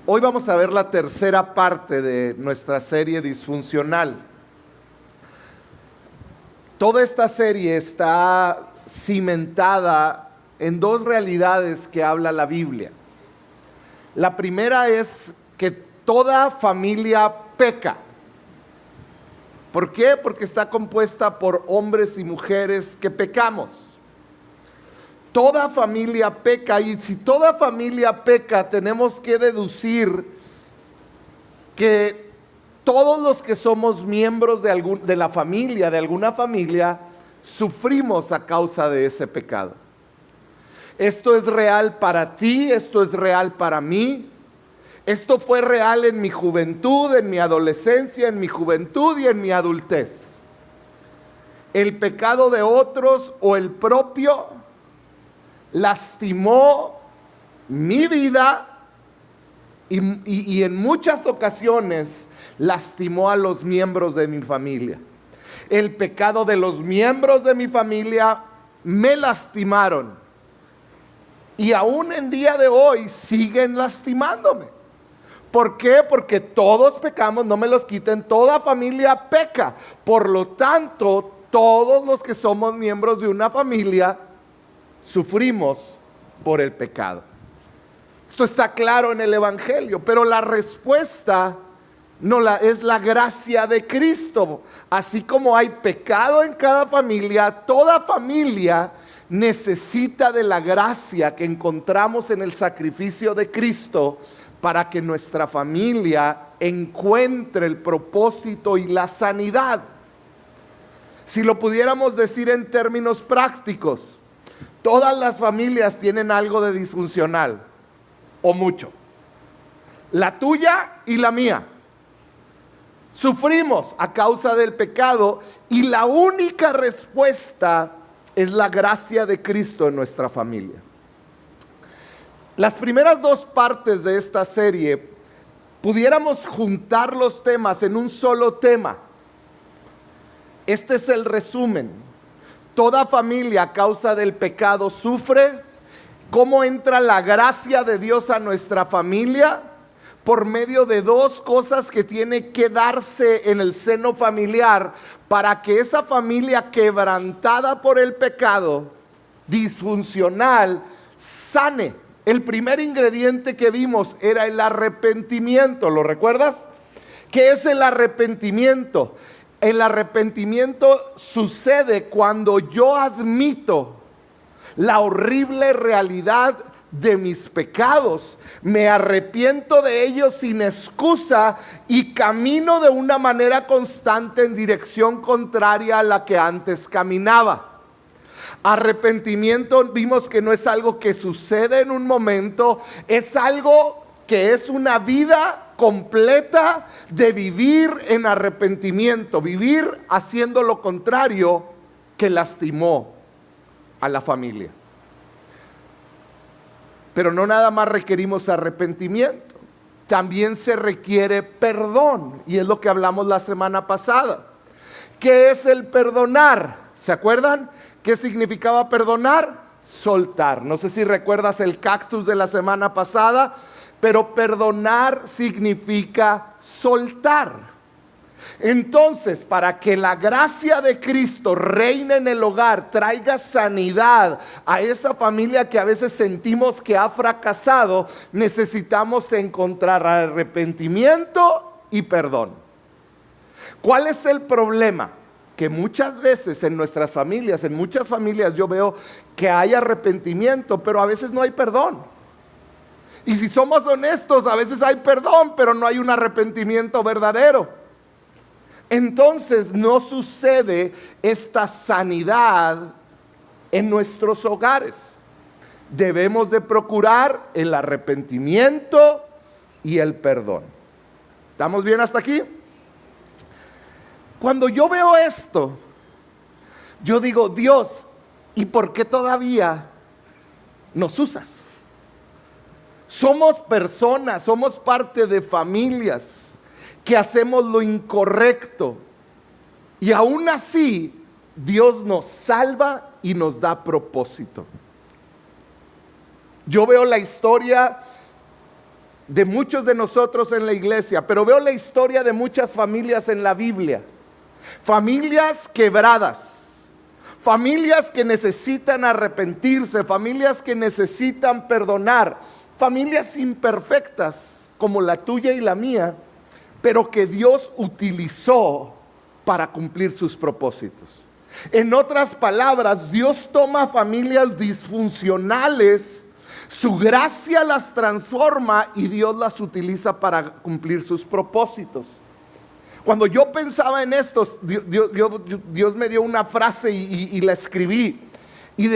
Hoy vamos a ver la tercera parte de nuestra serie disfuncional. Toda esta serie está cimentada en dos realidades que habla la Biblia. La primera es que toda familia peca. ¿Por qué? Porque está compuesta por hombres y mujeres que pecamos. Toda familia peca, y si toda familia peca, tenemos que deducir que todos los que somos miembros de la familia, de alguna familia, sufrimos a causa de ese pecado. Esto es real para ti, esto es real para mí. Esto fue real en mi juventud, en mi adolescencia, en mi juventud y en mi adultez. El pecado de otros o el propio lastimó mi vida y en muchas ocasiones lastimó a los miembros de mi familia. El pecado de los miembros de mi familia me lastimaron y aún en día de hoy siguen lastimándome. ¿Por qué? Porque todos pecamos, no me los quiten, toda familia peca. Por lo tanto, todos los que somos miembros de una familia sufrimos por el pecado. Esto está claro en el Evangelio, pero la respuesta es la gracia de Cristo. Así como hay pecado en cada familia, toda familia necesita de la gracia que encontramos en el sacrificio de Cristo para que nuestra familia encuentre el propósito y la sanidad. Si lo pudiéramos decir en términos prácticos, todas las familias tienen algo de disfuncional, o mucho. La tuya y la mía. Sufrimos a causa del pecado y la única respuesta es la gracia de Cristo en nuestra familia. Las primeras dos partes de esta serie, pudiéramos juntar los temas en un solo tema. Este es el resumen. Toda familia a causa del pecado sufre. ¿Cómo entra la gracia de Dios a nuestra familia? Por medio de dos cosas que tiene que darse en el seno familiar para que esa familia quebrantada por el pecado, disfuncional, sane. El primer ingrediente que vimos era el arrepentimiento, ¿lo recuerdas? ¿Qué es el arrepentimiento? El arrepentimiento sucede cuando yo admito la horrible realidad de mis pecados, me arrepiento de ellos sin excusa y camino de una manera constante en dirección contraria a la que antes caminaba. Arrepentimiento vimos que no es algo que sucede en un momento, es algo que es una vida completa de vivir en arrepentimiento, vivir haciendo lo contrario que lastimó a la familia. Pero no nada más requerimos arrepentimiento, también se requiere perdón, y es lo que hablamos la semana pasada. ¿Qué es el perdonar? ¿Se acuerdan? ¿Qué significaba perdonar? Soltar. No sé si recuerdas el cactus de la semana pasada, pero perdonar significa soltar. Entonces, para que la gracia de Cristo reine en el hogar, traiga sanidad a esa familia que a veces sentimos que ha fracasado, necesitamos encontrar arrepentimiento y perdón. ¿Cuál es el problema? Que muchas veces en nuestras familias, en muchas familias yo veo que hay arrepentimiento, pero a veces no hay perdón. Y si somos honestos, a veces hay perdón, pero no hay un arrepentimiento verdadero. Entonces no sucede esta sanidad en nuestros hogares. Debemos de procurar el arrepentimiento y el perdón. ¿Estamos bien hasta aquí? Cuando yo veo esto, yo digo, Dios, ¿y por qué todavía nos usas? Somos personas, somos parte de familias que hacemos lo incorrecto. Y aún así, Dios nos salva y nos da propósito. Yo veo la historia de muchos de nosotros en la iglesia, pero veo la historia de muchas familias en la Biblia. Familias quebradas, familias que necesitan arrepentirse, familias que necesitan perdonar, familias imperfectas como la tuya y la mía, pero que Dios utilizó para cumplir sus propósitos. En otras palabras, Dios toma familias disfuncionales, su gracia las transforma y Dios las utiliza para cumplir sus propósitos. Cuando yo pensaba en esto, Dios me dio una frase y la escribí. Y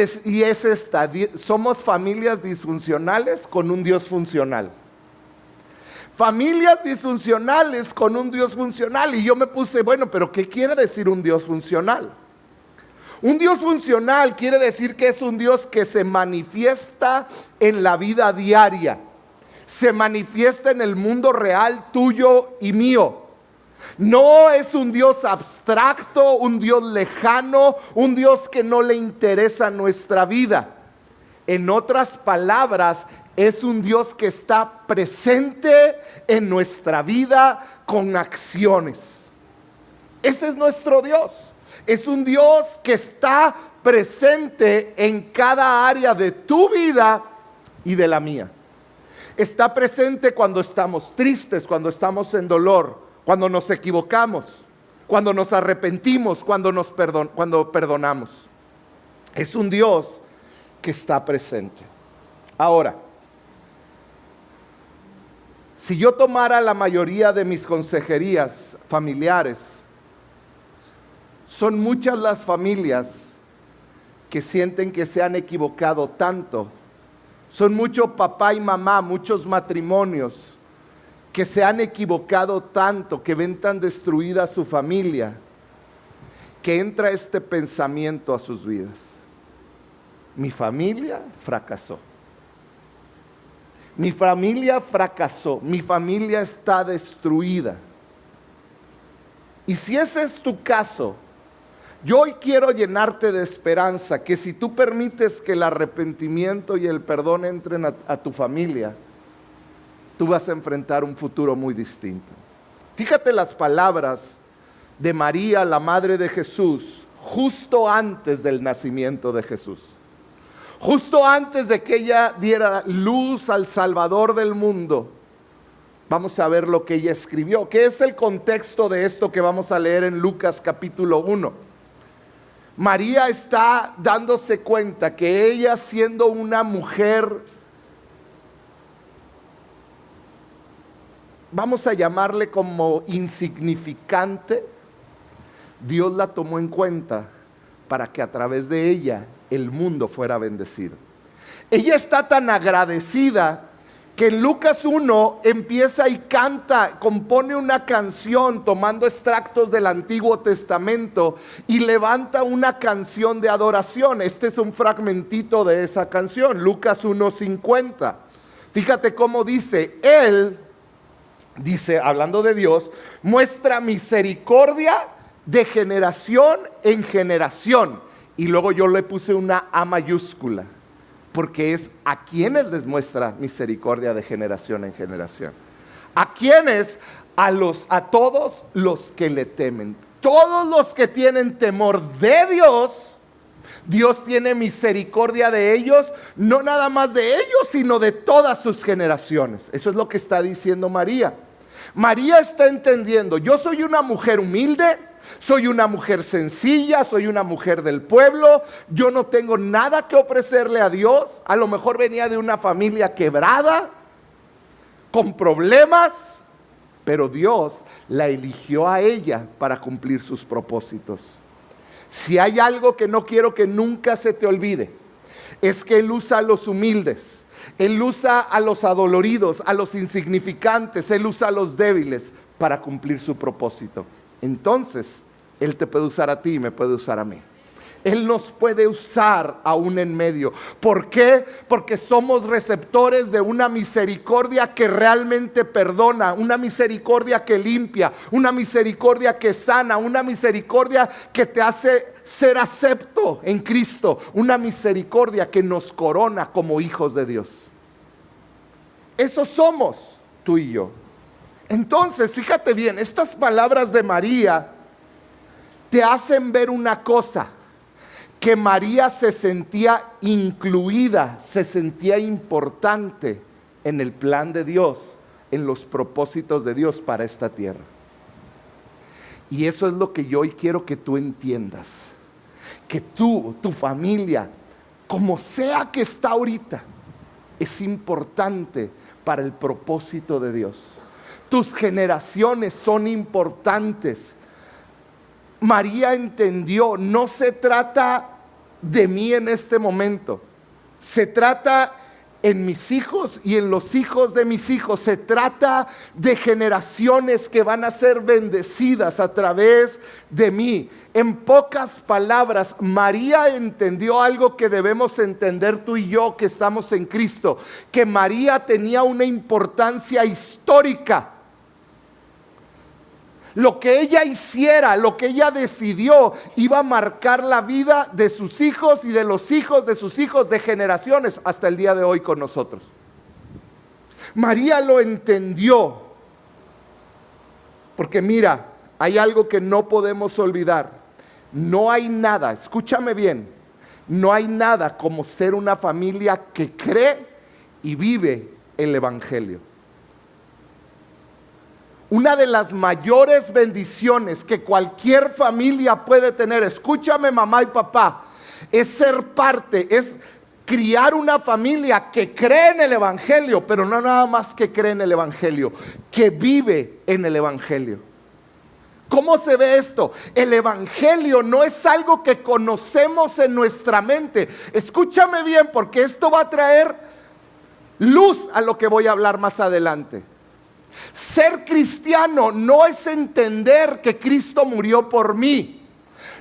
es esta: somos familias disfuncionales con un Dios funcional. Familias disfuncionales con un Dios funcional. Y yo me puse, bueno, pero ¿qué quiere decir un Dios funcional? Un Dios funcional quiere decir que es un Dios que se manifiesta en la vida diaria. Se manifiesta en el mundo real tuyo y mío. No es un Dios abstracto, un Dios lejano, un Dios que no le interesa nuestra vida. En otras palabras, es un Dios que está presente en nuestra vida con acciones. Ese es nuestro Dios. Es un Dios que está presente en cada área de tu vida y de la mía. Está presente cuando estamos tristes, cuando estamos en dolor, cuando nos equivocamos, cuando nos arrepentimos, cuando perdonamos. Es un Dios que está presente. Ahora, si yo tomara la mayoría de mis consejerías familiares, son muchas las familias que sienten que se han equivocado tanto. Son muchos papá y mamá, muchos matrimonios que se han equivocado tanto, que ven tan destruida su familia, que entra este pensamiento a sus vidas: mi familia fracasó. Mi familia fracasó, mi familia está destruida. Y si ese es tu caso, yo hoy quiero llenarte de esperanza, que si tú permites que el arrepentimiento y el perdón entren a tu familia, tú vas a enfrentar un futuro muy distinto. Fíjate las palabras de María, la madre de Jesús, justo antes del nacimiento de Jesús. Justo antes de que ella diera luz al Salvador del mundo. Vamos a ver lo que ella escribió, que es el contexto de esto que vamos a leer en Lucas capítulo 1. María está dándose cuenta que ella, siendo una mujer, vamos a llamarle como insignificante, Dios la tomó en cuenta para que a través de ella el mundo fuera bendecido. Ella está tan agradecida que en Lucas 1 empieza y canta, compone una canción tomando extractos del Antiguo Testamento y levanta una canción de adoración. Este es un fragmentito de esa canción, Lucas 1:50. Fíjate cómo dice: Él, dice, hablando de Dios, muestra misericordia de generación en generación. Y luego yo le puse una A mayúscula, porque es a quienes les muestra misericordia de generación en generación. ¿A quiénes? A todos los que le temen. Todos los que tienen temor de Dios, Dios tiene misericordia de ellos, no nada más de ellos, sino de todas sus generaciones. Eso es lo que está diciendo María. María está entendiendo: yo soy una mujer humilde, soy una mujer sencilla, soy una mujer del pueblo, yo no tengo nada que ofrecerle a Dios. A lo mejor venía de una familia quebrada, con problemas, pero Dios la eligió a ella para cumplir sus propósitos. Si hay algo que no quiero que nunca se te olvide, es que Él usa a los humildes, Él usa a los adoloridos, a los insignificantes, Él usa a los débiles para cumplir su propósito. Entonces, Él te puede usar a ti y me puede usar a mí. Él nos puede usar aún en medio. ¿Por qué? Porque somos receptores de una misericordia que realmente perdona, una misericordia que limpia, una misericordia que sana, una misericordia que te hace ser acepto en Cristo, una misericordia que nos corona como hijos de Dios. Eso somos. tú y yo. Entonces, fíjate bien, estas palabras de María te hacen ver una cosa, que María se sentía incluida, se sentía importante en el plan de Dios, en los propósitos de Dios para esta tierra. Y eso es lo que yo hoy quiero que tú entiendas, que tú, tu familia, como sea que está ahorita, es importante para el propósito de Dios. Tus generaciones son importantes. María entendió, no se trata de mí en este momento, se trata en mis hijos y en los hijos de mis hijos, se trata de generaciones que van a ser bendecidas a través de mí. En pocas palabras, María entendió algo que debemos entender tú y yo que estamos en Cristo, que María tenía una importancia histórica. Lo que ella hiciera, lo que ella decidió, iba a marcar la vida de sus hijos y de los hijos de sus hijos, de generaciones hasta el día de hoy con nosotros. María lo entendió. Porque mira, hay algo que no podemos olvidar. No hay nada, escúchame bien, no hay nada como ser una familia que cree y vive el Evangelio. Una de las mayores bendiciones que cualquier familia puede tener, escúchame mamá y papá, es ser parte, es criar una familia que cree en el Evangelio, pero no nada más que cree en el Evangelio, que vive en el Evangelio. ¿Cómo se ve esto? El Evangelio no es algo que conocemos en nuestra mente. Escúchame bien, porque esto va a traer luz a lo que voy a hablar más adelante. Ser cristiano no es entender que Cristo murió por mí.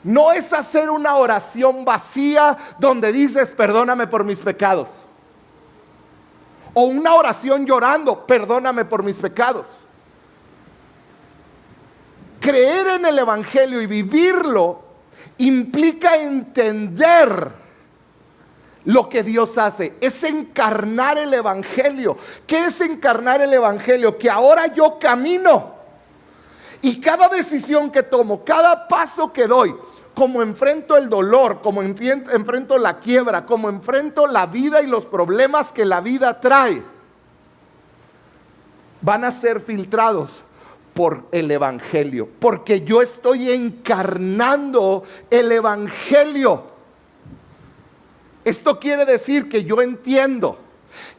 No es hacer una oración vacía donde dices perdóname por mis pecados. O una oración llorando, perdóname por mis pecados. Creer en el Evangelio y vivirlo implica entender lo que Dios hace, es encarnar el Evangelio. ¿Qué es encarnar el Evangelio? Que ahora yo camino y cada decisión que tomo, cada paso que doy, como enfrento el dolor, como enfrento la quiebra, como enfrento la vida y los problemas que la vida trae, van a ser filtrados por el Evangelio, porque yo estoy encarnando el Evangelio. Esto quiere decir que yo entiendo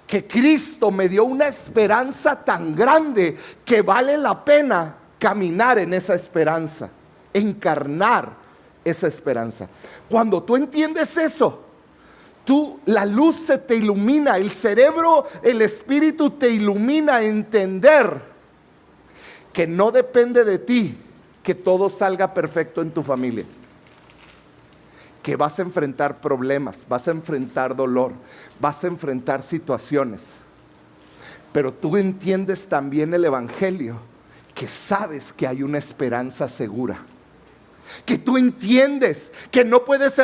que Cristo me dio una esperanza tan grande que vale la pena caminar en esa esperanza, encarnar esa esperanza. Cuando tú entiendes eso, la luz se te ilumina, el cerebro, el espíritu te ilumina a entender que no depende de ti que todo salga perfecto en tu familia. Que vas a enfrentar problemas, vas a enfrentar dolor, vas a enfrentar situaciones. Pero tú entiendes también el Evangelio, que sabes que hay una esperanza segura. Que tú entiendes que no puedes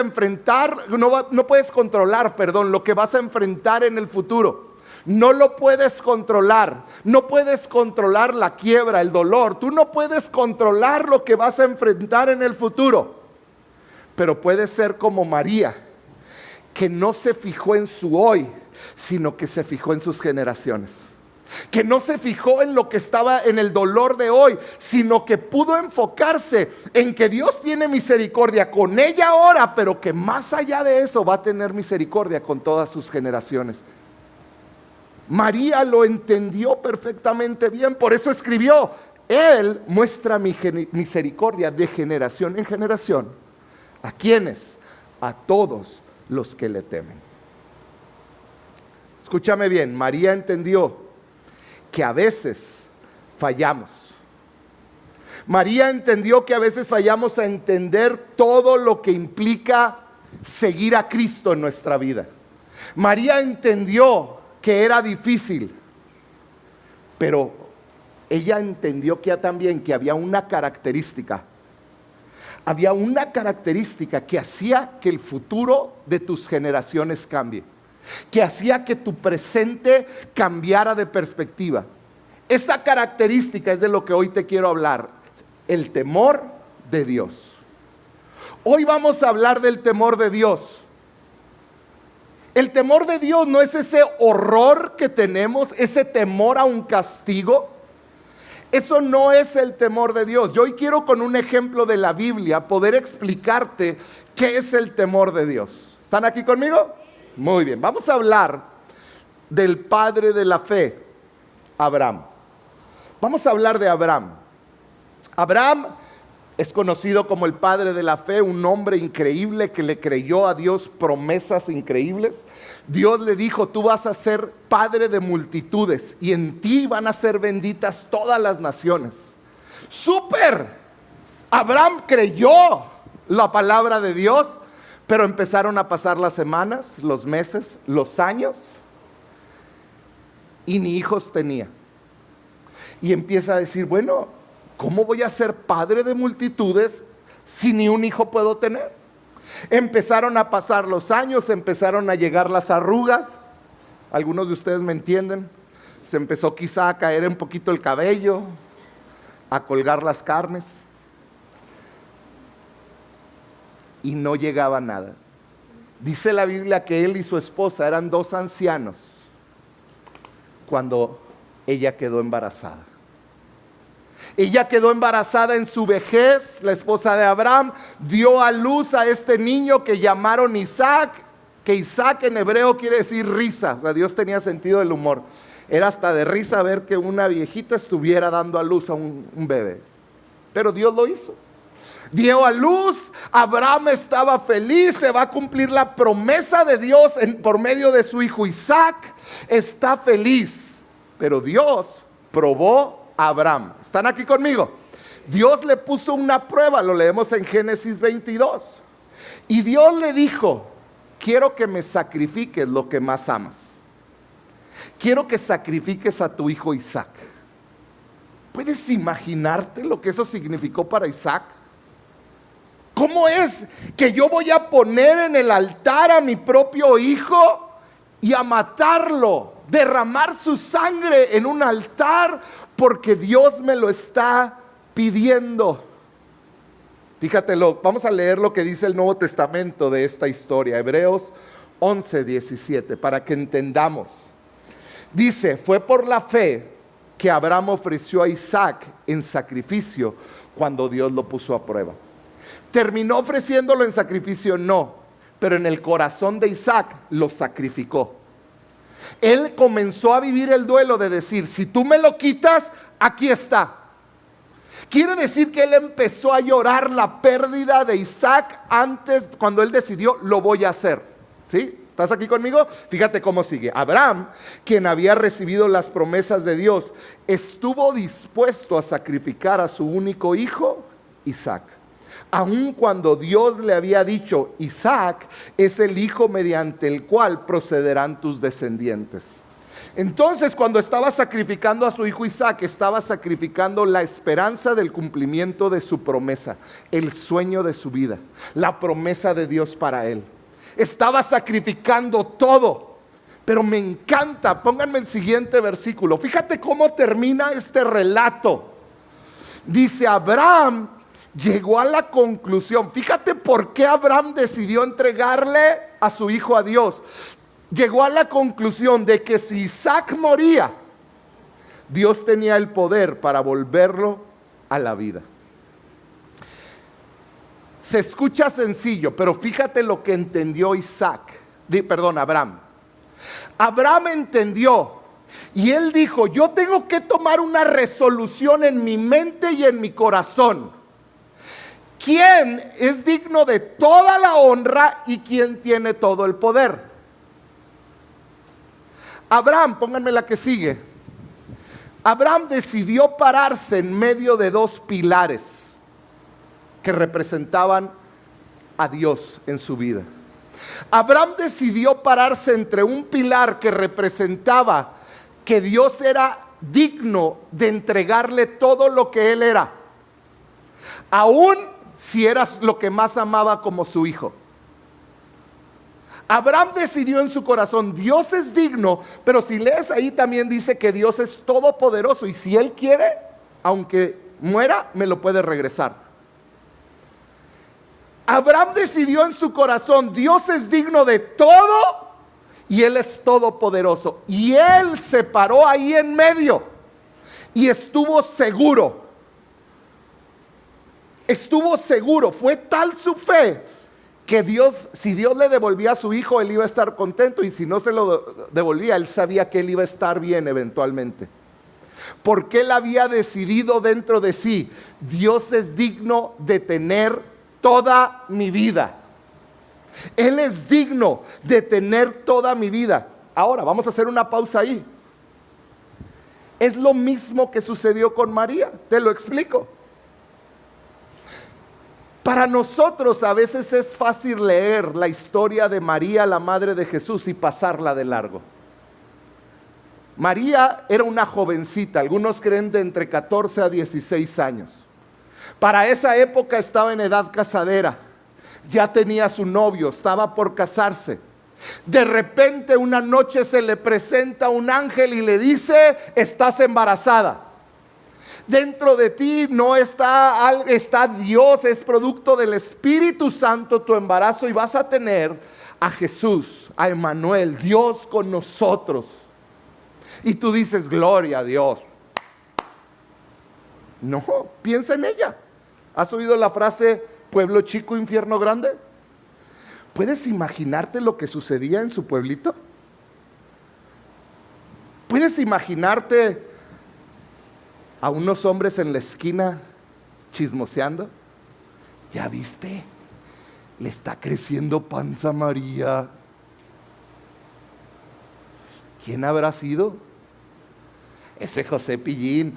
no puedes controlar, lo que vas a enfrentar en el futuro. No lo puedes controlar, no puedes controlar la quiebra, el dolor. Tú no puedes controlar lo que vas a enfrentar en el futuro. Pero puede ser como María, que no se fijó en su hoy, sino que se fijó en sus generaciones. Que no se fijó en lo que estaba en el dolor de hoy, sino que pudo enfocarse en que Dios tiene misericordia con ella ahora, pero que más allá de eso va a tener misericordia con todas sus generaciones. María lo entendió perfectamente bien, por eso escribió: Él muestra mi misericordia de generación en generación. ¿A quiénes? A todos los que le temen. Escúchame bien, María entendió que a veces fallamos. María entendió que a veces fallamos a entender todo lo que implica seguir a Cristo en nuestra vida. María entendió que era difícil, pero ella entendió que también que había una característica. Había una característica que hacía que el futuro de tus generaciones cambie, que hacía que tu presente cambiara de perspectiva. Esa característica es de lo que hoy te quiero hablar, el temor de Dios. Hoy vamos a hablar del temor de Dios. El temor de Dios no es ese horror que tenemos, ese temor a un castigo. Eso no es el temor de Dios. Yo hoy quiero, con un ejemplo de la Biblia, poder explicarte qué es el temor de Dios. ¿Están aquí conmigo? Muy bien, vamos a hablar del padre de la fe, Abraham. Vamos a hablar de Abraham. Abraham es conocido como el padre de la fe, un hombre increíble que le creyó a Dios promesas increíbles. Dios le dijo: tú vas a ser padre de multitudes y en ti van a ser benditas todas las naciones. ¡Súper! Abraham creyó la palabra de Dios, pero empezaron a pasar las semanas, los meses, los años, y ni hijos tenía. Y empieza a decir: bueno, ¿cómo voy a ser padre de multitudes si ni un hijo puedo tener? Empezaron a pasar los años, empezaron a llegar las arrugas. Algunos de ustedes me entienden. Se empezó quizá a caer un poquito el cabello, a colgar las carnes. Y no llegaba nada. Dice la Biblia que él y su esposa eran dos ancianos cuando ella quedó embarazada. Ella quedó embarazada en su vejez. La esposa de Abraham dio a luz a este niño que llamaron Isaac, que Isaac en hebreo quiere decir risa. O sea, Dios tenía sentido del humor. Era hasta de risa ver que una viejita estuviera dando a luz a un bebé. Pero Dios lo hizo. Dio a luz, Abraham estaba feliz, se va a cumplir la promesa de Dios por medio de su hijo Isaac. Está feliz, pero Dios probó a Abraham. ¿Están aquí conmigo? Dios le puso una prueba, lo leemos en Génesis 22. Y Dios le dijo: quiero que me sacrifiques lo que más amas. Quiero que sacrifiques a tu hijo Isaac. ¿Puedes imaginarte lo que eso significó para Isaac? ¿Cómo es que yo voy a poner en el altar a mi propio hijo y a matarlo, derramar su sangre en un altar porque Dios me lo está pidiendo? Fíjatelo, vamos a leer lo que dice el Nuevo Testamento de esta historia, Hebreos 11:17, para que entendamos. Dice: fue por la fe que Abraham ofreció a Isaac en sacrificio cuando Dios lo puso a prueba. ¿Terminó ofreciéndolo en sacrificio? No, pero en el corazón de Isaac lo sacrificó. Él comenzó a vivir el duelo de decir: si tú me lo quitas, aquí está. Quiere decir que él empezó a llorar la pérdida de Isaac antes, cuando él decidió: lo voy a hacer. ¿Sí? ¿Estás aquí conmigo? Fíjate cómo sigue. Abraham, quien había recibido las promesas de Dios, estuvo dispuesto a sacrificar a su único hijo, Isaac. Aun cuando Dios le había dicho: Isaac es el hijo mediante el cual procederán tus descendientes. Entonces, cuando estaba sacrificando a su hijo Isaac, estaba sacrificando la esperanza del cumplimiento de su promesa, el sueño de su vida, la promesa de Dios para él. Estaba sacrificando todo. Pero me encanta, pónganme el siguiente versículo. Fíjate cómo termina este relato. Dice: Abraham llegó a la conclusión. Fíjate por qué Abraham decidió entregarle a su hijo a Dios. Llegó a la conclusión de que si Isaac moría, Dios tenía el poder para volverlo a la vida. Se escucha sencillo, pero fíjate lo que entendió Abraham. Abraham entendió y él dijo: yo tengo que tomar una resolución en mi mente y en mi corazón. ¿Quién es digno de toda la honra y quién tiene todo el poder? Abraham, pónganme la que sigue. Abraham decidió pararse en medio de dos pilares que representaban a Dios en su vida. Abraham decidió pararse entre un pilar que representaba que Dios era digno de entregarle todo lo que él era, aún si era lo que más amaba como su hijo. Abraham decidió en su corazón, Dios es digno, pero si lees ahí también dice que Dios es todopoderoso y si Él quiere, aunque muera, me lo puede regresar. Abraham decidió en su corazón, Dios es digno de todo y Él es todopoderoso. Y Él se paró ahí en medio y estuvo seguro. Estuvo seguro, fue tal su fe que Dios, si Dios le devolvía a su hijo, él iba a estar contento, y si no se lo devolvía, él sabía que él iba a estar bien eventualmente. Porque él había decidido dentro de sí, Dios es digno de tener toda mi vida. Él es digno de tener toda mi vida. Ahora, vamos a hacer una pausa ahí. Es lo mismo que sucedió con María, te lo explico. Para nosotros a veces es fácil leer la historia de María, la madre de Jesús, y pasarla de largo. María era una jovencita, algunos creen de entre 14 a 16 años. Para esa época estaba en edad casadera, ya tenía su novio, estaba por casarse. De repente una noche se le presenta un ángel y le dice, estás embarazada. Dentro de ti no está Dios, es producto del Espíritu Santo tu embarazo y vas a tener a Jesús, a Emmanuel, Dios con nosotros. Y tú dices, gloria a Dios. No, piensa en ella. ¿Has oído la frase, pueblo chico, infierno grande? ¿Puedes imaginarte lo que sucedía en su pueblito? ¿Puedes imaginarte a unos hombres en la esquina chismoseando? ¿Ya viste? Le está creciendo panza a María. ¿Quién habrá sido? Ese José Pillín.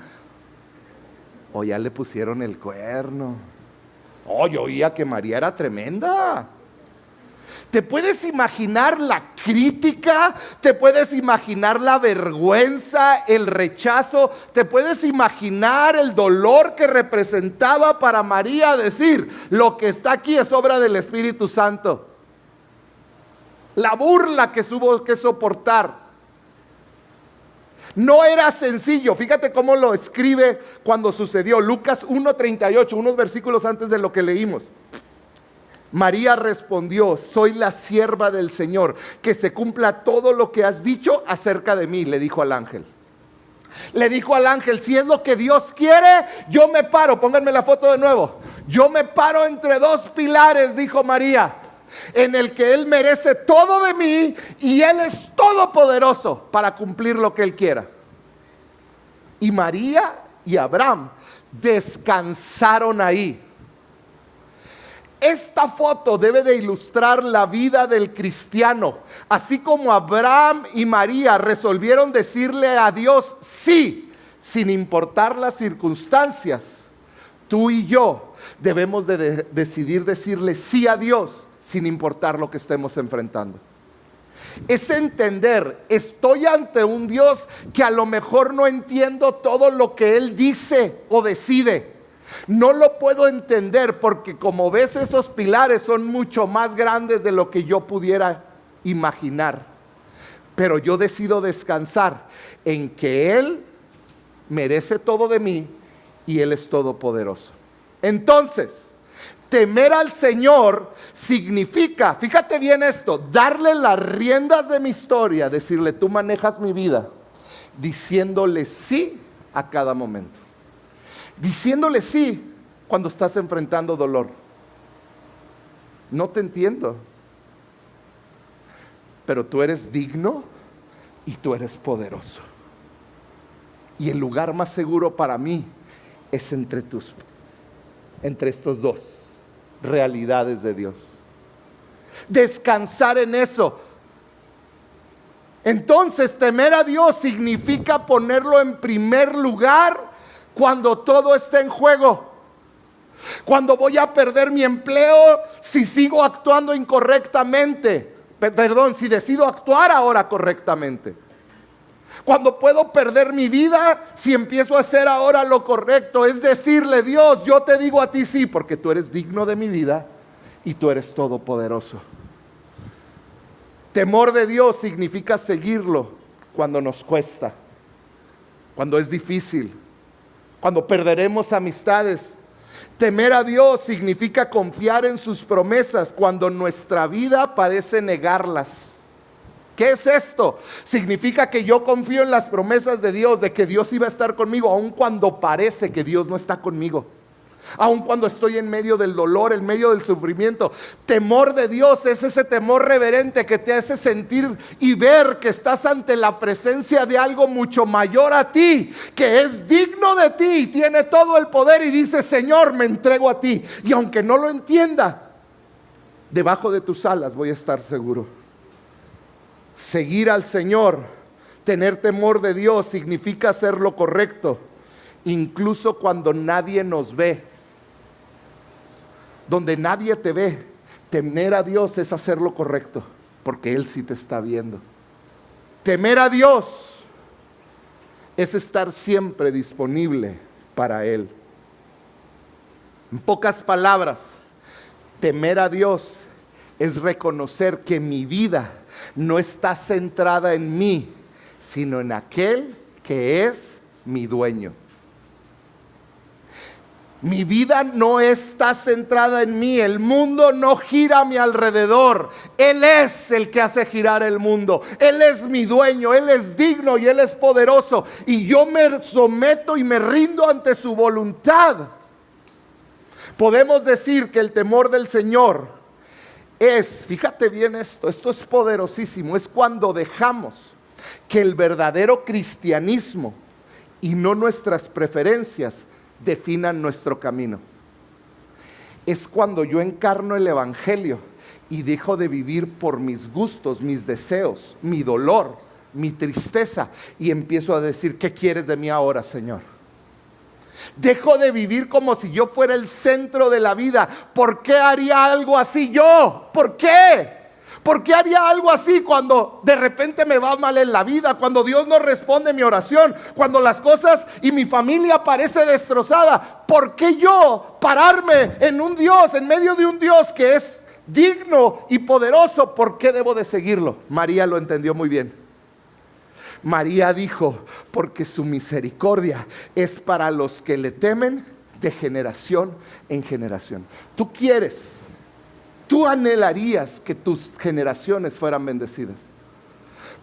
O ya le pusieron el cuerno. Oh, yo oía que María era tremenda. ¿Te puedes imaginar la crítica? ¿Te puedes imaginar la vergüenza, el rechazo? ¿Te puedes imaginar el dolor que representaba para María decir, lo que está aquí es obra del Espíritu Santo? La burla que tuvo que soportar. No era sencillo. Fíjate cómo lo escribe cuando sucedió. Lucas 1:38, unos versículos antes de lo que leímos. María respondió, soy la sierva del Señor, que se cumpla todo lo que has dicho acerca de mí, le dijo al ángel. Le dijo al ángel, si es lo que Dios quiere, yo me paro, pónganme la foto de nuevo. Yo me paro entre dos pilares, dijo María, en el que Él merece todo de mí y Él es todopoderoso para cumplir lo que Él quiera. Y María y Abraham descansaron ahí. Esta foto debe de ilustrar la vida del cristiano. Así como Abraham y María resolvieron decirle a Dios sí, sin importar las circunstancias, tú y yo debemos de decidir decirle sí a Dios, sin importar lo que estemos enfrentando. Es entender, estoy ante un Dios que a lo mejor no entiendo todo lo que Él dice o decide. No lo puedo entender porque, como ves, esos pilares son mucho más grandes de lo que yo pudiera imaginar. Pero yo decido descansar en que Él merece todo de mí y Él es todopoderoso. Entonces, temer al Señor significa, fíjate bien esto, darle las riendas de mi historia, decirle, tú manejas mi vida, diciéndole sí a cada momento. Diciéndole sí cuando estás enfrentando dolor. No te entiendo, pero tú eres digno y tú eres poderoso. Y el lugar más seguro para mí es entre estos dos realidades de Dios. Descansar en eso. Entonces, temer a Dios significa ponerlo en primer lugar cuando todo está en juego. Cuando voy a perder mi empleo si sigo actuando incorrectamente. Si decido actuar ahora correctamente. Cuando puedo perder mi vida si empiezo a hacer ahora lo correcto. Es decirle, Dios, yo te digo a ti sí, porque tú eres digno de mi vida y tú eres todopoderoso. Temor de Dios significa seguirlo cuando nos cuesta, cuando es difícil, cuando perderemos amistades. Temer a Dios significa confiar en sus promesas cuando nuestra vida parece negarlas. ¿Qué es esto? Significa que yo confío en las promesas de Dios, de que Dios iba a estar conmigo, aun cuando parece que Dios no está conmigo. Aun cuando estoy en medio del dolor, en medio del sufrimiento. Temor de Dios es ese temor reverente que te hace sentir y ver que estás ante la presencia de algo mucho mayor a ti, que es digno de ti y tiene todo el poder, y dice: Señor, me entrego a ti. Y aunque no lo entienda, debajo de tus alas voy a estar seguro. Seguir al Señor, tener temor de Dios, significa hacer lo correcto, incluso cuando nadie nos ve. Donde nadie te ve, temer a Dios es hacer lo correcto, porque Él sí te está viendo. Temer a Dios es estar siempre disponible para Él. En pocas palabras, temer a Dios es reconocer que mi vida no está centrada en mí, sino en aquel que es mi dueño. Mi vida no está centrada en mí, el mundo no gira a mi alrededor. Él es el que hace girar el mundo. Él es mi dueño, Él es digno y Él es poderoso. Y yo me someto y me rindo ante su voluntad. Podemos decir que el temor del Señor es, fíjate bien esto es poderosísimo, es cuando dejamos que el verdadero cristianismo y no nuestras preferencias definan nuestro camino. Es cuando yo encarno el evangelio y dejo de vivir por mis gustos, mis deseos, mi dolor, mi tristeza, y empiezo a decir: ¿qué quieres de mí ahora, Señor? Dejo de vivir como si yo fuera el centro de la vida. ¿Por qué haría algo así yo? ¿Por qué? ¿Por qué haría algo así cuando de repente me va mal en la vida? Cuando Dios no responde mi oración, cuando las cosas y mi familia parece destrozada. ¿Por qué yo pararme en un Dios, en medio de un Dios que es digno y poderoso? ¿Por qué debo de seguirlo? María lo entendió muy bien. María dijo: porque su misericordia es para los que le temen de generación en generación. Tú anhelarías que tus generaciones fueran bendecidas,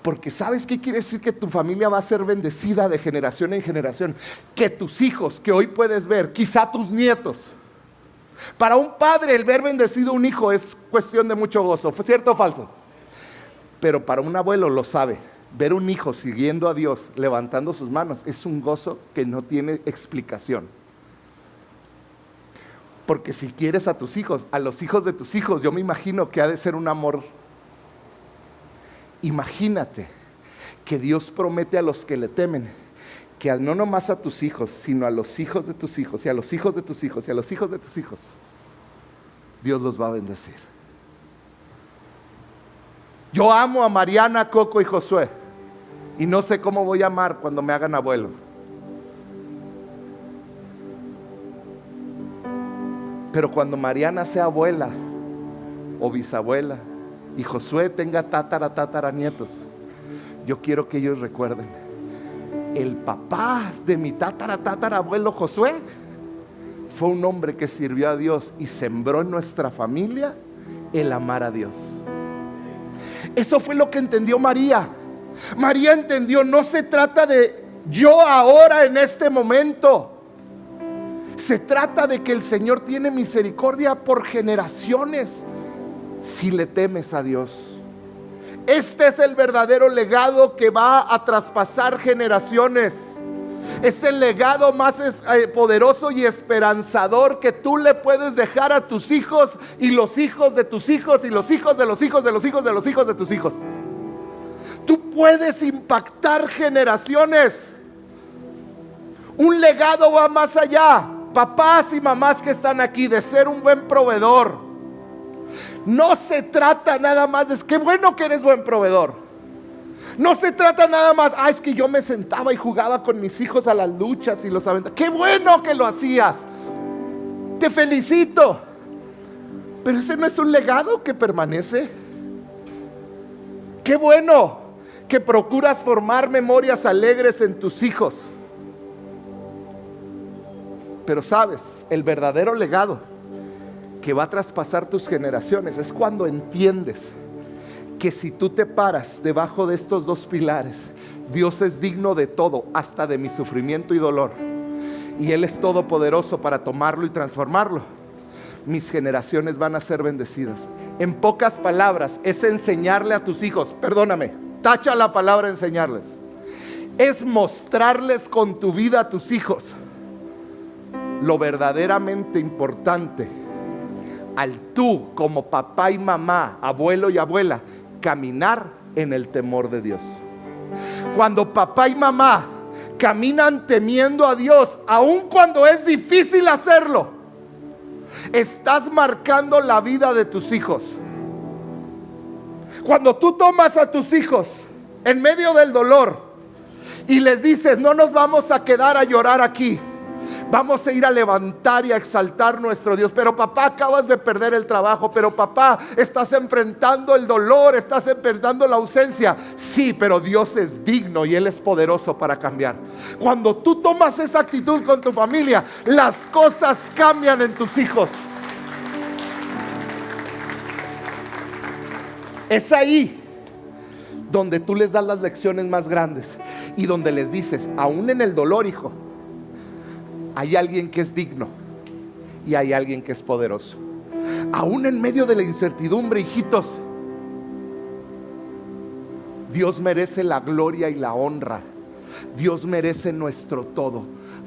porque ¿sabes qué quiere decir? Que tu familia va a ser bendecida de generación en generación. Que tus hijos, que hoy puedes ver, quizá tus nietos. Para un padre el ver bendecido un hijo es cuestión de mucho gozo, ¿cierto o falso? Pero para un abuelo, lo sabe, ver un hijo siguiendo a Dios, levantando sus manos, es un gozo que no tiene explicación. Porque si quieres a tus hijos, a los hijos de tus hijos, yo me imagino que ha de ser un amor. Imagínate que Dios promete a los que le temen, que no nomás a tus hijos, sino a los hijos de tus hijos, y a los hijos de tus hijos, y a los hijos de tus hijos, Dios los va a bendecir. Yo amo a Mariana, Coco y Josué, y no sé cómo voy a amar cuando me hagan abuelo. Pero cuando Mariana sea abuela o bisabuela y Josué tenga tataranietos, yo quiero que ellos recuerden: el papá de mi tatarabuelo Josué fue un hombre que sirvió a Dios y sembró en nuestra familia el amar a Dios. Eso fue lo que entendió María. María entendió: no se trata de yo ahora en este momento. Se trata de que el Señor tiene misericordia por generaciones si le temes a Dios. Este es el verdadero legado que va a traspasar generaciones. Es el legado más poderoso y esperanzador que tú le puedes dejar a tus hijos y los hijos de tus hijos y los hijos de los hijos de los hijos de los hijos de tus hijos. Tú puedes impactar generaciones. Un legado va más allá. Papás y mamás que están aquí, de ser un buen proveedor. No se trata nada más de qué bueno que eres buen proveedor. No se trata nada más, es que yo me sentaba y jugaba con mis hijos a las luchas y los aventaba. Qué bueno que lo hacías, te felicito. Pero ese no es un legado que permanece. Qué bueno que procuras formar memorias alegres en tus hijos. Pero sabes, el verdadero legado que va a traspasar tus generaciones es cuando entiendes que si tú te paras debajo de estos dos pilares, Dios es digno de todo, hasta de mi sufrimiento y dolor, y Él es todopoderoso para tomarlo y transformarlo, mis generaciones van a ser bendecidas. En pocas palabras, es enseñarle a tus hijos, perdóname, tacha la palabra enseñarles, es mostrarles con tu vida a tus hijos lo verdaderamente importante al tú como papá y mamá, abuelo y abuela, caminar en el temor de Dios. Cuando papá y mamá caminan temiendo a Dios, aun cuando es difícil hacerlo, estás marcando la vida de tus hijos. Cuando tú tomas a tus hijos en medio del dolor y les dices, no nos vamos a quedar a llorar aquí, vamos a ir a levantar y a exaltar nuestro Dios. Pero papá, acabas de perder el trabajo. Pero papá, estás enfrentando el dolor, estás enfrentando la ausencia. Sí, pero Dios es digno y Él es poderoso para cambiar. Cuando tú tomas esa actitud con tu familia, las cosas cambian en tus hijos. Es ahí donde tú les das las lecciones más grandes y donde les dices, aún en el dolor, hijo, hay alguien que es digno y hay alguien que es poderoso. Aún en medio de la incertidumbre, hijitos, Dios merece la gloria y la honra. Dios merece nuestro todo.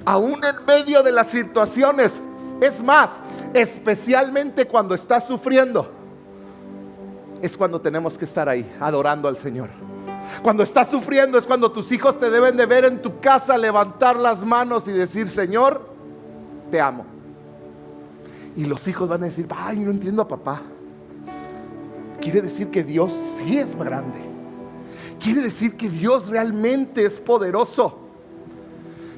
Aún en medio de las situaciones, es más, especialmente cuando estás sufriendo, es cuando tenemos que estar ahí adorando al Señor. Cuando estás sufriendo es cuando tus hijos te deben de ver en tu casa, levantar las manos y decir, Señor, te amo. Y los hijos van a decir, ay, no entiendo a papá. Quiere decir que Dios sí es grande. Quiere decir que Dios realmente es poderoso.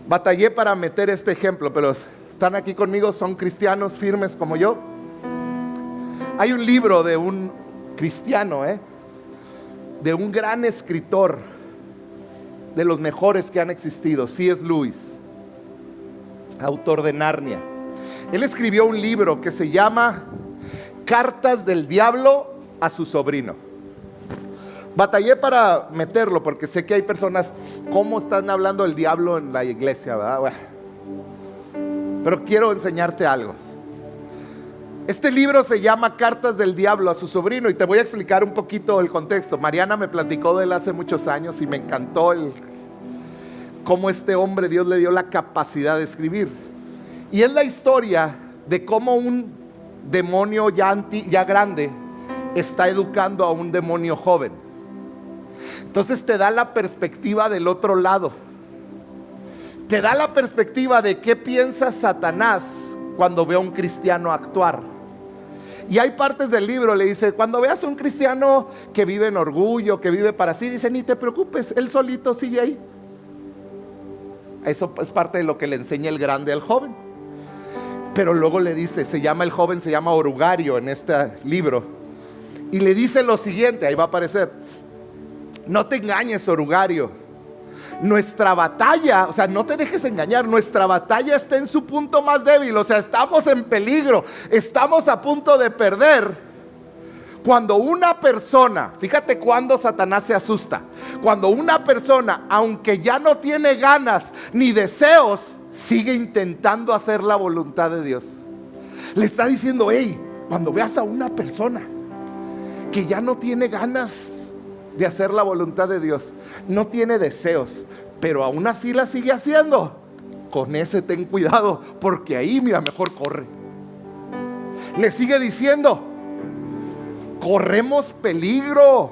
Batallé para meter este ejemplo, pero están aquí conmigo, son cristianos firmes como yo. Hay un libro de un cristiano, de un gran escritor, de los mejores que han existido, C.S. Lewis, autor de Narnia. Él escribió un libro que se llama Cartas del Diablo a su sobrino. Batallé para meterlo porque sé que hay personas, ¿cómo están hablando del diablo en la iglesia, verdad? Bueno, pero quiero enseñarte algo. Este libro se llama Cartas del Diablo a su sobrino y te voy a explicar un poquito el contexto. Mariana me platicó de él hace muchos años y me encantó cómo este hombre, Dios le dio la capacidad de escribir. Y es la historia de cómo un demonio ya grande está educando a un demonio joven. Entonces te da la perspectiva del otro lado. Te da la perspectiva de qué piensa Satanás cuando ve a un cristiano actuar. Y hay partes del libro, le dice, cuando veas a un cristiano que vive en orgullo, que vive para sí, dice, ni te preocupes, él solito sigue ahí. Eso es parte de lo que le enseña el grande al joven. Pero luego le dice, el joven se llama Orugario en este libro, y le dice lo siguiente, ahí va a aparecer: no te engañes, Orugario. Nuestra batalla, o sea, no te dejes engañar, nuestra batalla está en su punto más débil, o sea, estamos en peligro, estamos a punto de perder. Cuando una persona, fíjate cuando Satanás se asusta, cuando una persona, aunque ya no tiene ganas ni deseos, sigue intentando hacer la voluntad de Dios. Le está diciendo, hey, cuando veas a una persona que ya no tiene ganas de hacer la voluntad de Dios, no tiene deseos, pero aún así la sigue haciendo, con ese ten cuidado, porque ahí, mira, mejor corre. Le sigue diciendo, corremos peligro,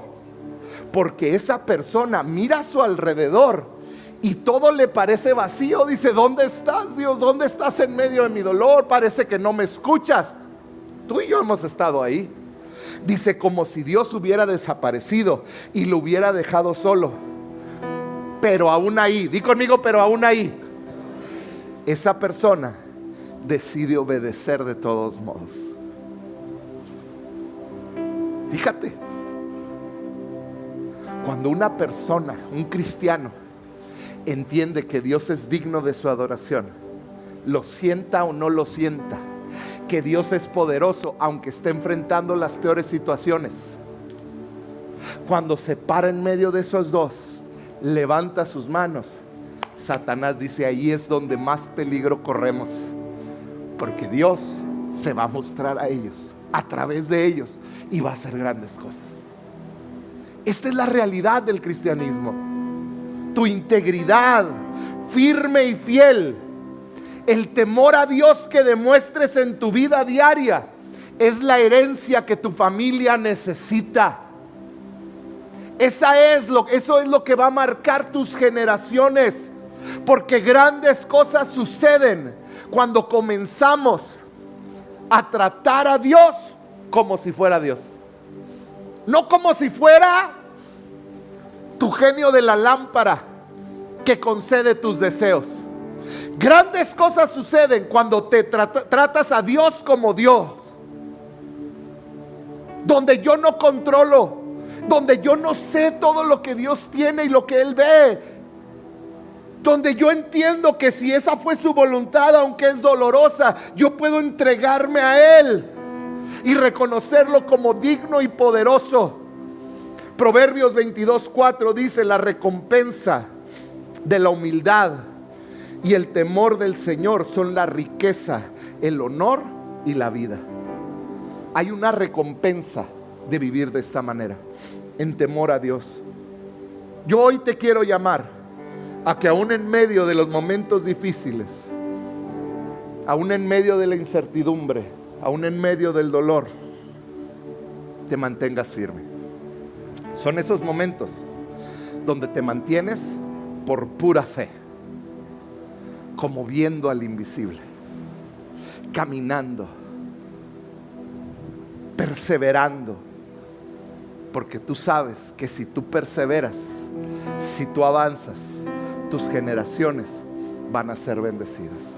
porque esa persona mira a su alrededor y todo le parece vacío. Dice, ¿dónde estás, Dios? ¿Dónde estás en medio de mi dolor? Parece que no me escuchas. Tú y yo hemos estado ahí. Dice, como si Dios hubiera desaparecido y lo hubiera dejado solo. Pero aún ahí, di conmigo, pero aún ahí, esa persona decide obedecer de todos modos. Fíjate, Cuando una persona, un cristiano, entiende que Dios es digno de su adoración, lo sienta o no lo sienta, que Dios es poderoso aunque esté enfrentando las peores situaciones, cuando se para en medio de esos dos, levanta sus manos, Satanás dice: ahí es donde más peligro corremos, porque Dios se va a mostrar a ellos, a través de ellos, y va a hacer grandes cosas. Esta es la realidad del cristianismo. Tu integridad firme y fiel, el temor a Dios que demuestres en tu vida diaria, es la herencia que tu familia necesita. Eso es lo que va a marcar tus generaciones, porque grandes cosas suceden cuando comenzamos a tratar a Dios como si fuera Dios, no como si fuera tu genio de la lámpara que concede tus deseos. Grandes cosas suceden cuando te tratas a Dios como Dios, donde yo no controlo, donde yo no sé todo lo que Dios tiene y lo que Él ve, donde yo entiendo que si esa fue su voluntad, aunque es dolorosa, yo puedo entregarme a Él y reconocerlo como digno y poderoso. Proverbios 22:4 dice: la recompensa de la humildad y el temor del Señor son la riqueza, el honor y la vida. Hay una recompensa de vivir de esta manera, en temor a Dios. Yo hoy te quiero llamar a que aún en medio de los momentos difíciles, aún en medio de la incertidumbre, aún en medio del dolor, te mantengas firme. Son esos momentos donde te mantienes por pura fe, como viendo al invisible, caminando, perseverando, porque tú sabes que si tú perseveras, si tú avanzas, tus generaciones van a ser bendecidas.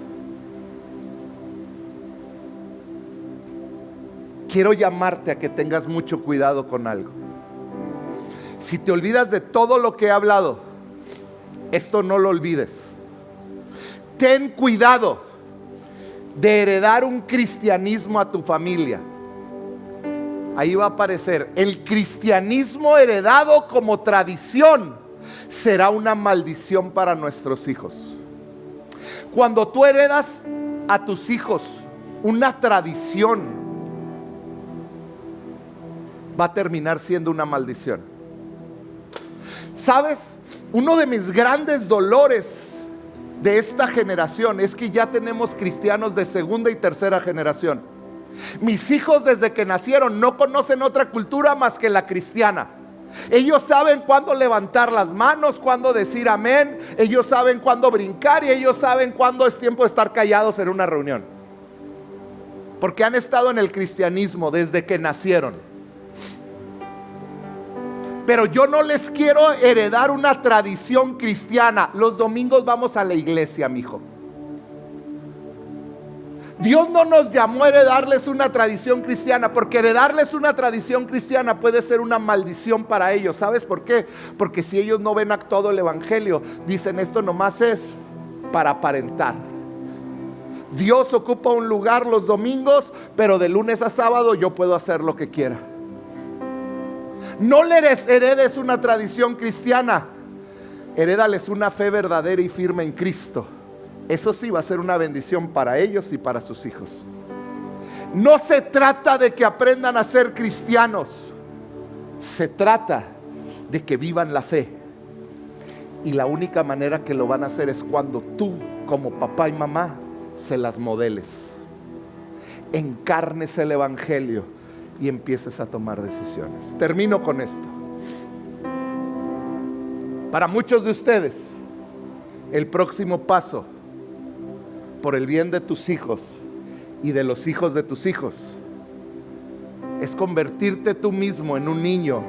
Quiero llamarte a que tengas mucho cuidado con algo. Si te olvidas de todo lo que he hablado, esto no lo olvides. Ten cuidado de heredar un cristianismo a tu familia. Ahí va a aparecer: el cristianismo heredado como tradición será una maldición para nuestros hijos. Cuando tú heredas a tus hijos una tradición, va a terminar siendo una maldición. ¿Sabes? Uno de mis grandes dolores de esta generación es que ya tenemos cristianos de segunda y tercera generación. Mis hijos desde que nacieron no conocen otra cultura más que la cristiana. Ellos saben cuándo levantar las manos, cuándo decir amén. Ellos saben cuándo brincar y ellos saben cuándo es tiempo de estar callados en una reunión, porque han estado en el cristianismo desde que nacieron. Pero yo no les quiero heredar una tradición cristiana. Los domingos vamos a la iglesia, mijo. Dios no nos llamó a heredarles una tradición cristiana, porque heredarles una tradición cristiana puede ser una maldición para ellos. ¿Sabes por qué? Porque si ellos no ven actuado el evangelio, dicen: esto nomás es para aparentar. Dios ocupa un lugar los domingos, pero de lunes a sábado yo puedo hacer lo que quiera. No les heredes una tradición cristiana, herédales una fe verdadera y firme en Cristo. Eso sí va a ser una bendición para ellos y para sus hijos. No se trata de que aprendan a ser cristianos, se trata de que vivan la fe. Y la única manera que lo van a hacer es cuando tú, como papá y mamá, se las modeles, encarnes el evangelio y empieces a tomar decisiones. Termino con esto. Para muchos de ustedes, el próximo paso por el bien de tus hijos y de los hijos de tus hijos es convertirte tú mismo en un niño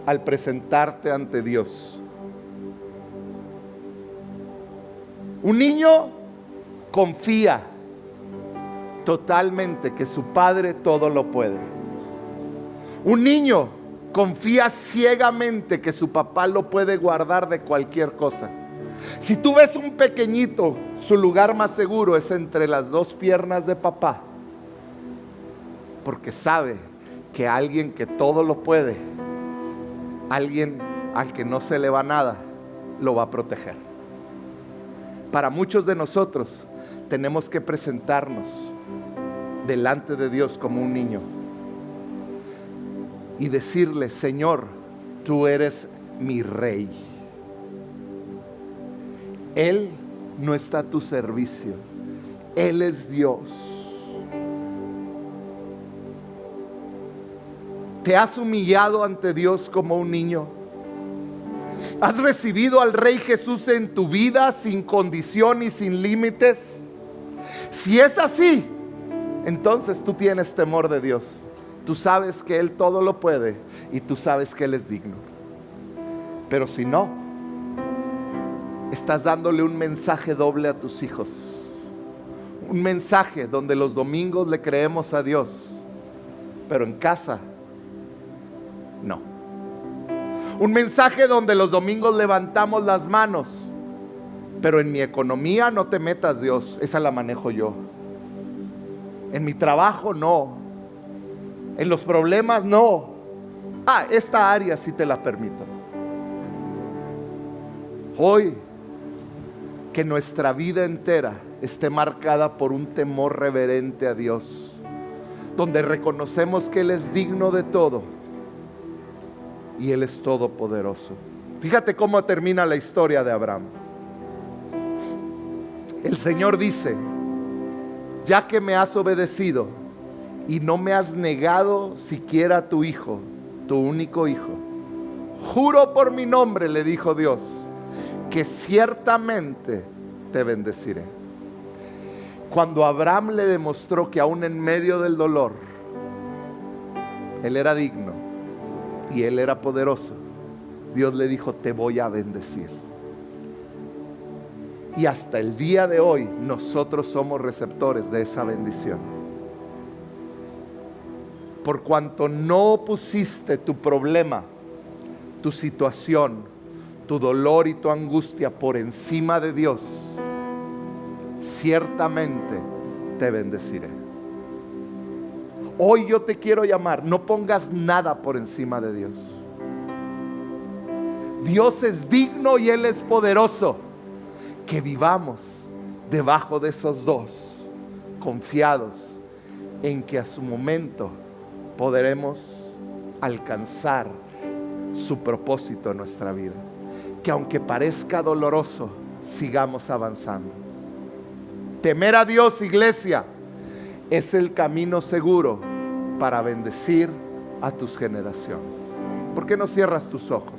al presentarte ante Dios. Un niño confía totalmente que su padre todo lo puede. Un niño confía ciegamente que su papá lo puede guardar de cualquier cosa. Si tú ves un pequeñito, su lugar más seguro es entre las dos piernas de papá, porque sabe que alguien que todo lo puede, alguien al que no se le va nada, lo va a proteger. Para muchos de nosotros tenemos que presentarnos delante de Dios como un niño y decirle: Señor, tú eres mi rey. Él no está a tu servicio. Él es Dios. ¿Te has humillado ante Dios como un niño? ¿Has recibido al Rey Jesús en tu vida sin condición y sin límites? Si es así, entonces tú tienes temor de Dios. Tú sabes que Él todo lo puede y tú sabes que Él es digno. Pero si no, estás dándole un mensaje doble a tus hijos. Un mensaje donde los domingos le creemos a Dios, pero en casa no. Un mensaje donde los domingos levantamos las manos, pero en mi economía no te metas, Dios, esa la manejo yo. En mi trabajo no. En los problemas no. Esta área sí te la permito. Hoy, que nuestra vida entera esté marcada por un temor reverente a Dios, donde reconocemos que Él es digno de todo y Él es todopoderoso. Fíjate cómo termina la historia de Abraham. El Señor dice: ya que me has obedecido y no me has negado siquiera a tu hijo, tu único hijo, juro por mi nombre, le dijo Dios, que ciertamente te bendeciré. Cuando Abraham le demostró que aún en medio del dolor él era digno y él era poderoso, Dios le dijo: te voy a bendecir. Y hasta el día de hoy nosotros somos receptores de esa bendición. Por cuanto no pusiste tu problema, tu situación, tu dolor y tu angustia por encima de Dios, ciertamente te bendeciré. Hoy yo te quiero llamar: no pongas nada por encima de Dios. Dios es digno y Él es poderoso. Que vivamos debajo de esos dos, confiados en que a su momento podremos alcanzar su propósito en nuestra vida. Que aunque parezca doloroso, sigamos avanzando. Temer a Dios, iglesia, es el camino seguro para bendecir a tus generaciones. ¿Por qué no cierras tus ojos?